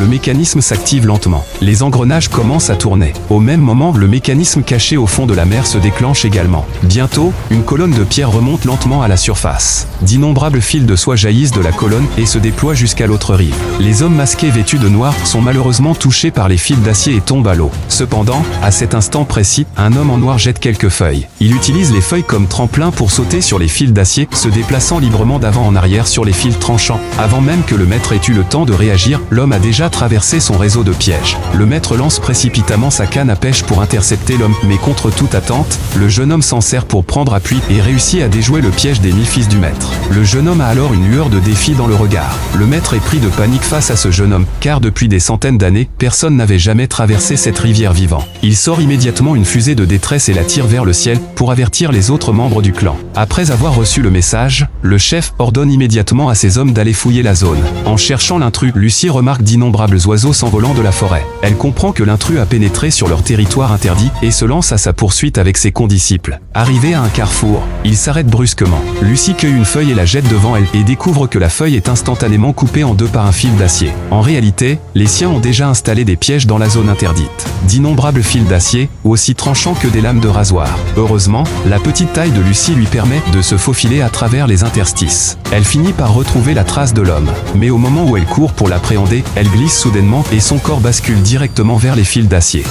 le mécanisme s'active lentement. Les engrenages commencent à tourner. Au même moment, le mécanisme caché au fond de la mer se déclenche également. Bientôt, une colonne de pierre remonte lentement à la surface. D'innombrables fils de soie jaillissent de la colonne et se déploient jusqu'à l'autre rive. Les hommes masqués vêtus de noir sont malheureusement touchés par les fils d'acier et tombent à l'eau. Cependant, à cet instant précis, un homme en noir jette quelques feuilles. Il utilise les feuilles comme tremplin pour sauter sur les fils d'acier, se déplaçant librement d'avant en arrière sur les fils tranchants. Avant même que le maître ait eu le temps de réagir, l'homme a déjà traversé son réseau de pièges. Le maître lance précipitamment sa canne à pêche pour intercepter l'homme, mais contre toute attente, le jeune homme s'en sert pour prendre appui et réussit à déjouer le piège des 1000 fils du maître. Le jeune homme a alors une lueur de défi dans le regard. Le maître est pris de panique face à ce jeune homme, car depuis des centaines d'années, personne n'avait jamais traversé cette rivière vivant. Il sort immédiatement une fusée de détresse et la tire vers le ciel pour avertir les autres membres du clan. Après avoir reçu le message, le chef ordonne immédiatement à ses hommes d'aller fouiller la zone. En cherchant l'intrus, Lucie remarque d'innombrables oiseaux s'envolant de la forêt. Elle comprend que l'intrus a pénétré sur leur territoire interdit et se lance à sa poursuite avec ses condisciples. Arrivé à un carrefour, il s'arrête brusquement. Lucie cueille une feuille et la jette devant elle et découvre que la feuille est instantanément coupée en deux par un fil d'acier. En réalité, les siens ont déjà installé des pièges dans la zone interdite. D'innombrables fils d'acier, aussi tranchants que des lames de rasoir. Heureusement, la petite taille de Lucie lui permet de se faufiler à travers les interstices. Elle finit par retrouver la trace de l'homme. Mais au moment où elle court pour l'appréhender, elle glisse soudainement et son corps bascule directement vers les fils d'acier.